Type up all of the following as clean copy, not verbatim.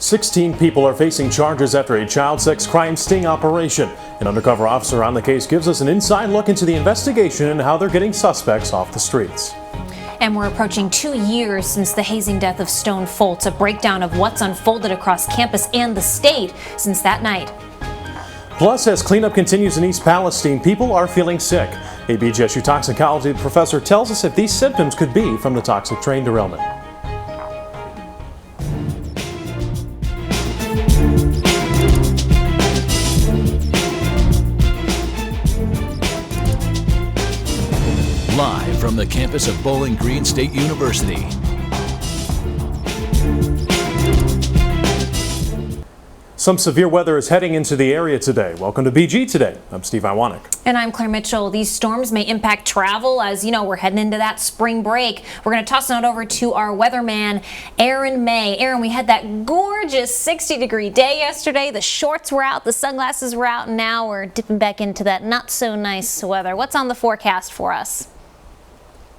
16 people are facing charges after a child sex crime sting operation. An undercover officer on the case gives us an inside look into the investigation and how they're getting suspects off the streets. And we're approaching 2 years since the hazing death of Stone Foltz, a breakdown of what's unfolded across campus and the state since that night. Plus, as cleanup continues in East Palestine, people are feeling sick. A BGSU toxicology professor tells us if these symptoms could be from the toxic train derailment. Live from the campus of Bowling Green State University. Some severe weather is heading into the area today. Welcome to BG Today. I'm Steve Iwanek. And I'm Claire Mitchell. These storms may impact travel. As you know, we're heading into that spring break. We're going to toss it over to our weatherman, Aaron May. Aaron, we had that gorgeous 60-degree day yesterday. The shorts were out, the sunglasses were out, and now we're dipping back into that not so nice weather. What's on the forecast for us?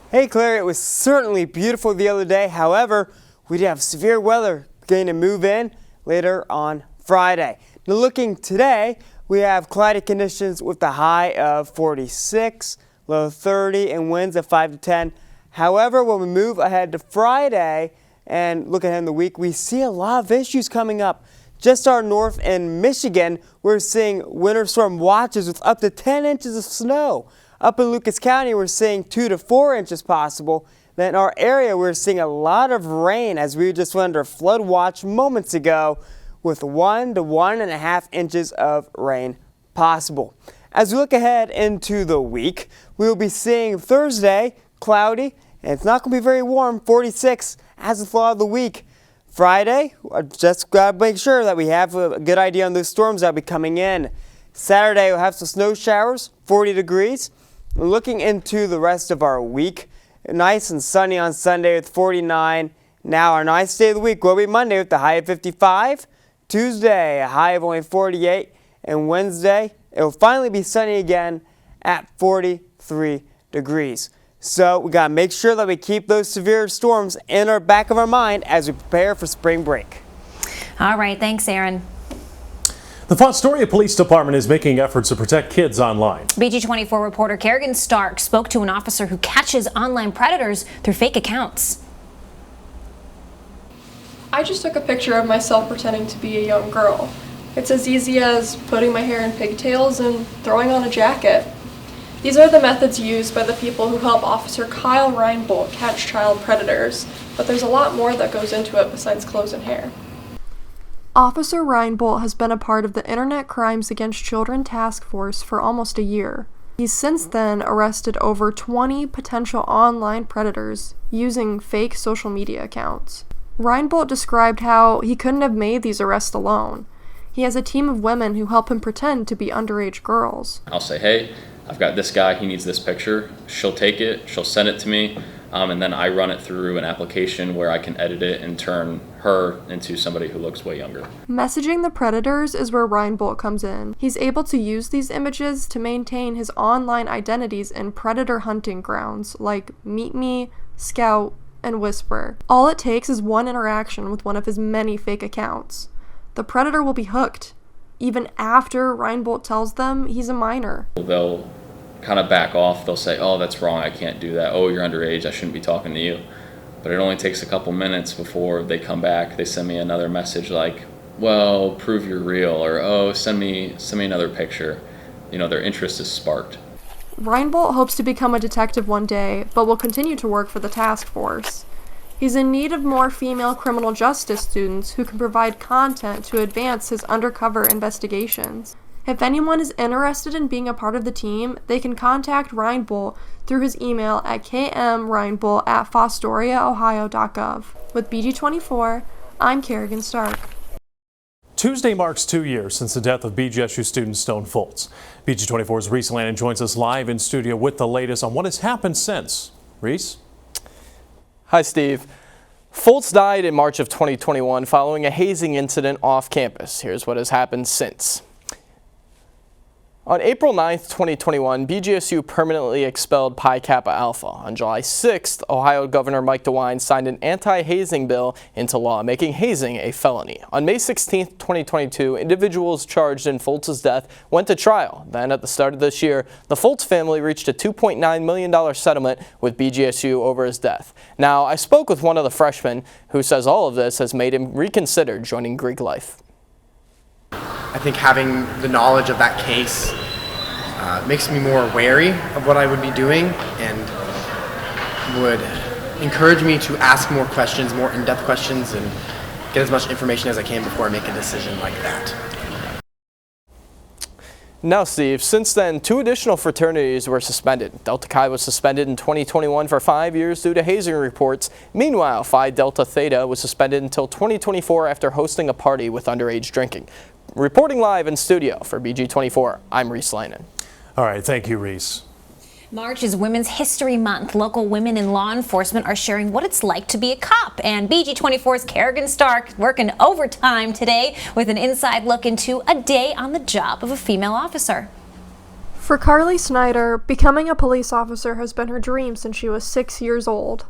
Hey Claire, it was certainly beautiful the other day. However, we did have severe weather beginning to move in later on Friday. Now looking today, we have cloudy conditions with a high of 46, low 30, and winds of 5 to 10. However, when we move ahead to Friday and look ahead in the week, we see a lot of issues coming up. Just our north in Michigan, we're seeing winter storm watches with up to 10 inches of snow. Up in Lucas County, we're seeing 2 to 4 inches possible. Then in our area, we're seeing a lot of rain as we just went under flood watch moments ago with 1 to 1.5 inches of rain possible. As we look ahead into the week, we will be seeing Thursday cloudy, and it's not going to be very warm, 46 as the flow of the week. Friday, just got to make sure that we have a good idea on those storms that will be coming in. Saturday, we'll have some snow showers, 40 degrees. Looking into the rest of our week, nice and sunny on Sunday with 49. Now our nice day of the week will be Monday with the high of 55. Tuesday, a high of only 48. And Wednesday, it will finally be sunny again at 43 degrees. So we got to make sure that we keep those severe storms in our back of our mind as we prepare for spring break. All right, thanks, Aaron. The Fostoria Police Department is making efforts to protect kids online. BG24 reporter Kerrigan Stark spoke to an officer who catches online predators through fake accounts. I just took a picture of myself pretending to be a young girl. It's as easy as putting my hair in pigtails and throwing on a jacket. These are the methods used by the people who help Officer Kyle Reinbolt catch child predators, but there's a lot more that goes into it besides clothes and hair. Officer Reinbolt has been a part of the Internet Crimes Against Children Task Force for almost a year. He's since then arrested over 20 potential online predators using fake social media accounts. Reinbolt described how he couldn't have made these arrests alone. He has a team of women who help him pretend to be underage girls. I'll say, hey, I've got this guy, he needs this picture. She'll take it, she'll send it to me, and then I run it through an application where I can edit it and turn her into somebody who looks way younger. Messaging the predators is where Reinbolt comes in. He's able to use these images to maintain his online identities in predator hunting grounds like Meet Me, Scout, and Whisper. All it takes is one interaction with one of his many fake accounts. The predator will be hooked, even after Reinbolt tells them he's a minor. They'll kind of back off. They'll say, oh, that's wrong, I can't do that. Oh, you're underage, I shouldn't be talking to you. But it only takes a couple minutes before they come back. They send me another message like, well, prove you're real, or oh, send me another picture. You know, their interest is sparked. Reinbolt hopes to become a detective one day, but will continue to work for the task force. He's in need of more female criminal justice students who can provide content to advance his undercover investigations. If anyone is interested in being a part of the team, they can contact Reinbolt through his email at kmreinbolt@fostoriaohio.gov. With BG24, I'm Kerrigan Stark. Tuesday marks 2 years since the death of BGSU student Stone Foltz. BG24's Reese Lannon joins us live in studio with the latest on what has happened since. Reese? Hi, Steve. Foltz died in March of 2021 following a hazing incident off campus. Here's what has happened since. On April 9th, 2021, BGSU permanently expelled Pi Kappa Alpha. On July 6th, Ohio Governor Mike DeWine signed an anti-hazing bill into law, making hazing a felony. On May 16th, 2022, individuals charged in Foltz's death went to trial. Then, at the start of this year, the Foltz family reached a $2.9 million settlement with BGSU over his death. Now, I spoke with one of the freshmen who says all of this has made him reconsider joining Greek life. I think having the knowledge of that case makes me more wary of what I would be doing and would encourage me to ask more questions, more in-depth questions, and get as much information as I can before I make a decision like that. Now, Steve, since then, 2 additional fraternities were suspended. Delta Chi was suspended in 2021 for 5 years due to hazing reports. Meanwhile, Phi Delta Theta was suspended until 2024 after hosting a party with underage drinking. Reporting live in studio for BG24, I'm Reese Lanen. All right, thank you, Reese. March is Women's History Month. Local women in law enforcement are sharing what it's like to be a cop. And BG24's Kerrigan Stark working overtime today with an inside look into a day on the job of a female officer. For Carly Snyder, becoming a police officer has been her dream since she was 6 years old.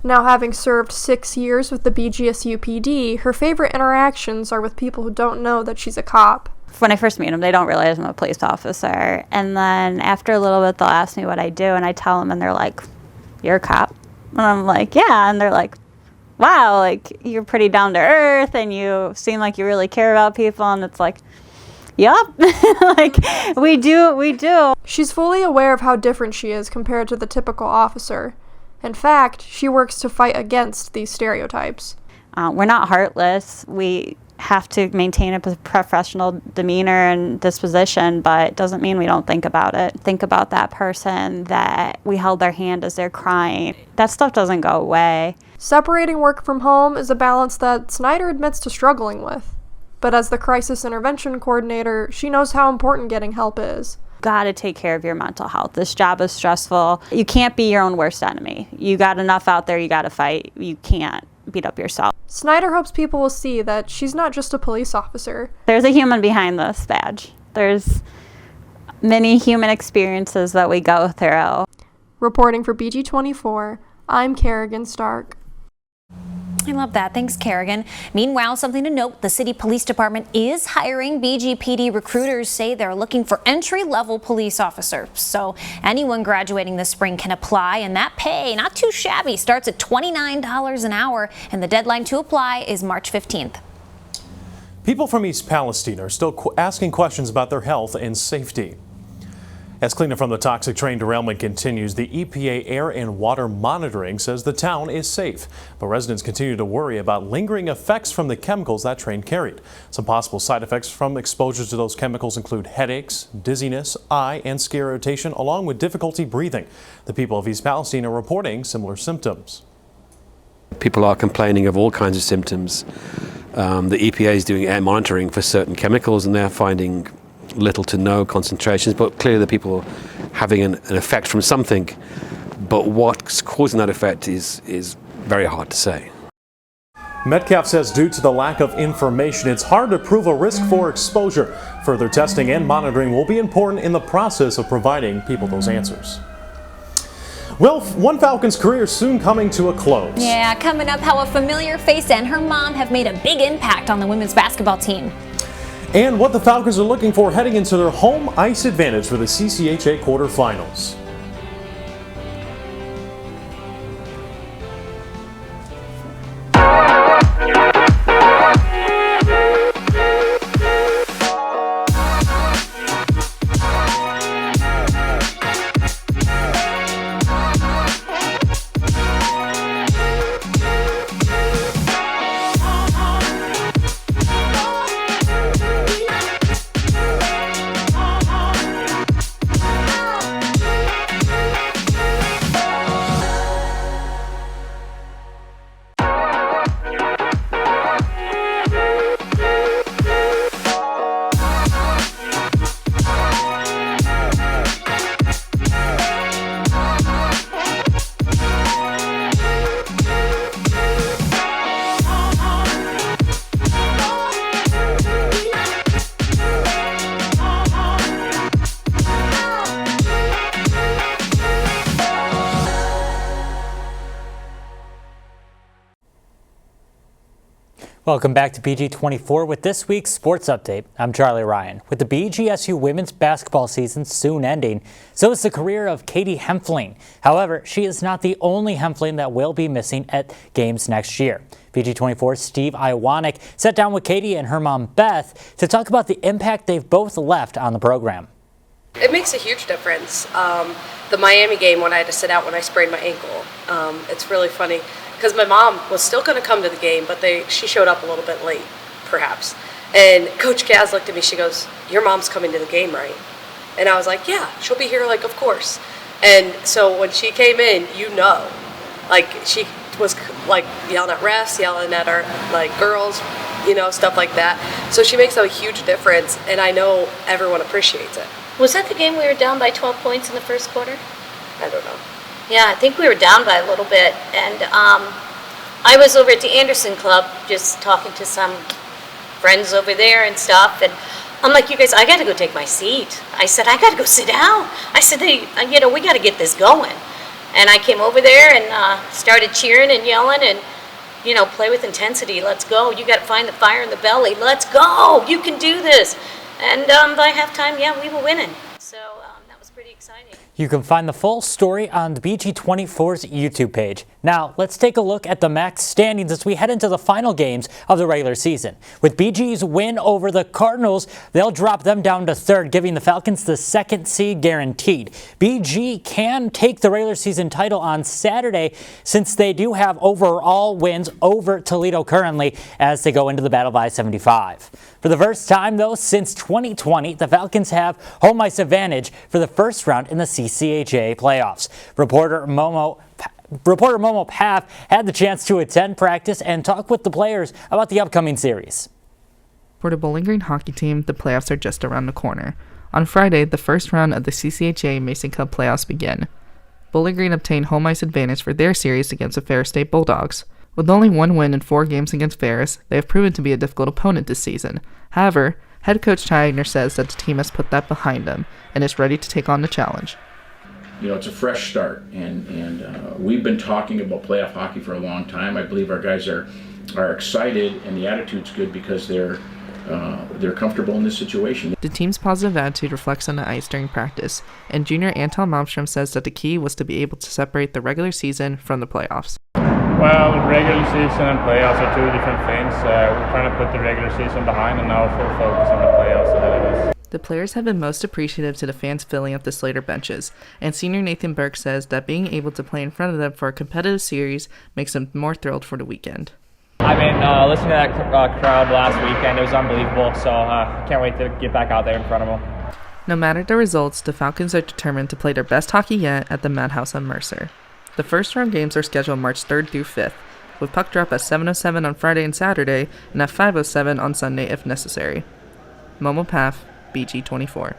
Now, having served 6 years with the BGSU PD, her favorite interactions are with people who don't know that she's a cop. When I first meet them, they don't realize I'm a police officer. And then after a little bit, they'll ask me what I do, and I tell them, and they're like, "You're a cop?" And I'm like, "Yeah." And they're like, "Wow, like, you're pretty down to earth, and you seem like you really care about people." And it's like, yup, like, we do. She's fully aware of how different she is compared to the typical officer. In fact, she works to fight against these stereotypes. We're not heartless. We have to maintain a professional demeanor and disposition, but it doesn't mean we don't think about it. Think about that person that we held their hand as they're crying. That stuff doesn't go away. Separating work from home is a balance that Snyder admits to struggling with. But as the crisis intervention coordinator, she knows how important getting help is. Got to take care of your mental health. This job is stressful. You can't be your own worst enemy. You got enough out there, you got to fight. You can't beat up yourself. Snyder hopes people will see that she's not just a police officer. There's a human behind this badge. There's many human experiences that we go through. Reporting for BG24, I'm Kerrigan Stark. I love that. Thanks, Kerrigan. Meanwhile, something to note, the city police department is hiring. BGPD recruiters say they're looking for entry-level police officers. So anyone graduating this spring can apply, and that pay, not too shabby, starts at $29 an hour, and the deadline to apply is March 15th. People from East Palestine are still asking questions about their health and safety. As cleanup from the toxic train derailment continues, the EPA air and water monitoring says the town is safe. But residents continue to worry about lingering effects from the chemicals that train carried. Some possible side effects from exposure to those chemicals include headaches, dizziness, eye and skin irritation, along with difficulty breathing. The people of East Palestine are reporting similar symptoms. People are complaining of all kinds of symptoms. The EPA is doing air monitoring for certain chemicals, and they're finding little to no concentrations, but clearly the people are having an effect from something, but what's causing that effect is very hard to say. Metcalf says due to the lack of information, it's hard to prove a risk for exposure. Further testing and monitoring will be important in the process of providing people those answers. Well, one Falcons career soon coming to a close. Yeah, coming up, how a familiar face and her mom have made a big impact on the women's basketball team. And what the Falcons are looking for heading into their home ice advantage for the CCHA quarterfinals. Welcome back to BG24 with this week's sports update. I'm Charlie Ryan. With the BGSU women's basketball season soon ending, so is the career of Katie Hempfling. However, she is not the only Hempfling that will be missing at games next year. BG24's Steve Iwanek sat down with Katie and her mom Beth to talk about the impact they've both left on the program. It makes a huge difference. The Miami game when I had to sit out when I sprained my ankle, it's really funny. Because my mom was still going to come to the game, but she showed up a little bit late, perhaps. And Coach Kaz looked at me, she goes, "Your mom's coming to the game, right?" And I was like, "Yeah, she'll be here, like, of course." And so when she came in, like, she was, like, yelling at refs, yelling at our, like, girls, stuff like that. So she makes a huge difference, and I know everyone appreciates it. Was that the game we were down by 12 points in the first quarter? I don't know. Yeah, I think we were down by a little bit, and I was over at the Anderson Club just talking to some friends over there and stuff, and I'm like, "You guys, I got to go take my seat." I said, "I got to go sit down." I said, "We got to get this going." And I came over there and started cheering and yelling and, play with intensity. Let's go. You got to find the fire in the belly. Let's go. You can do this. And by halftime, yeah, we were winning. So that was pretty exciting. You can find the full story on the BG24's YouTube page. Now, let's take a look at the MAC standings as we head into the final games of the regular season. With BG's win over the Cardinals, they'll drop them down to third, giving the Falcons the second seed guaranteed. BG can take the regular season title on Saturday since they do have overall wins over Toledo currently as they go into the Battle of I-75. For the first time, though, since 2020, the Falcons have home ice advantage for the first round in the CCHA playoffs. Reporter Momo Paff had the chance to attend practice and talk with the players about the upcoming series. For the Bowling Green hockey team, the playoffs are just around the corner. On Friday, the first round of the CCHA Mason Cup playoffs begin. Bowling Green obtained home ice advantage for their series against the Ferris State Bulldogs. With only one win in 4 games against Ferris, they have proven to be a difficult opponent this season. However, head coach Ty Agner says that the team has put that behind them and is ready to take on the challenge. It's a fresh start, and we've been talking about playoff hockey for a long time. I believe our guys are excited, and the attitude's good because they're comfortable in this situation. The team's positive attitude reflects on the ice during practice, and junior Anton Malmstrom says that the key was to be able to separate the regular season from the playoffs. Well, regular season and playoffs are two different things. We're trying to put the regular season behind and now full focus on the playoffs ahead of us. The players have been most appreciative to the fans filling up the Slater benches, and senior Nathan Burke says that being able to play in front of them for a competitive series makes them more thrilled for the weekend. I mean, listening to that crowd last weekend, it was unbelievable, so I can't wait to get back out there in front of them. No matter the results, the Falcons are determined to play their best hockey yet at the Madhouse on Mercer. The first round games are scheduled March 3rd through 5th, with puck drop at 7:07 on Friday and Saturday, and at 5:07 on Sunday if necessary. Momo Paff, BG24.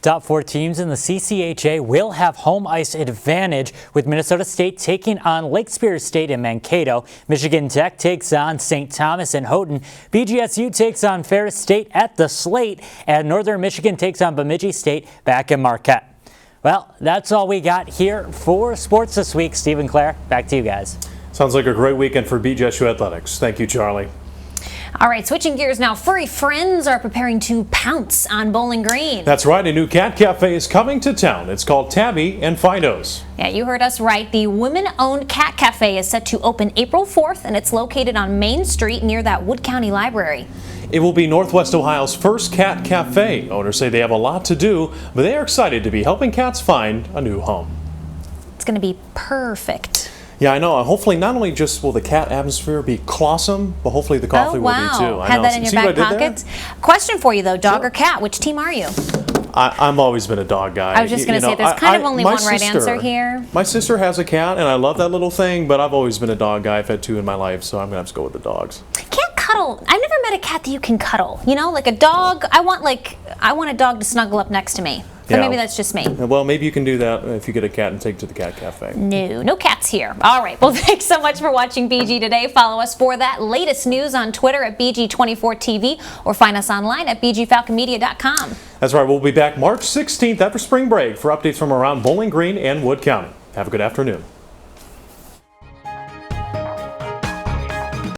Top 4 teams in the CCHA will have home ice advantage, with Minnesota State taking on Lake Superior State in Mankato. Michigan Tech takes on St. Thomas in Houghton. BGSU takes on Ferris State at the Slate, and Northern Michigan takes on Bemidji State back in Marquette. Well, that's all we got here for sports this week. Steve and Claire, back to you guys. Sounds like a great weekend for BGSU Athletics. Thank you, Charlie. All right, switching gears now. Furry friends are preparing to pounce on Bowling Green. That's right. A new cat cafe is coming to town. It's called Tabby and Fido's. Yeah, you heard us right. The women-owned cat cafe is set to open April 4th, and it's located on Main Street near that Wood County Library. It will be Northwest Ohio's first cat cafe. Owners say they have a lot to do, but they are excited to be helping cats find a new home. It's going to be perfect. Yeah, I know. Hopefully, not only just will the cat atmosphere be clawsome, but hopefully the coffee will be too. Have that in your back pockets. Question for you though, dog or cat? Which team are you? I've always been a dog guy. I was just going to say, there's kind of only one right answer here. My sister has a cat, and I love that little thing, but I've always been a dog guy. I've had 2 in my life, so I'm going to have to go with the dogs. Can't cuddle. I've never met a cat that you can cuddle. Like a dog. I want a dog to snuggle up next to me. But maybe that's just me. Well, maybe you can do that if you get a cat and take it to the cat cafe. No cats here. All right. Well, thanks so much for watching BG Today. Follow us for that latest news on Twitter at BG24TV or find us online at BGFalconMedia.com. That's right. We'll be back March 16th after spring break for updates from around Bowling Green and Wood County. Have a good afternoon.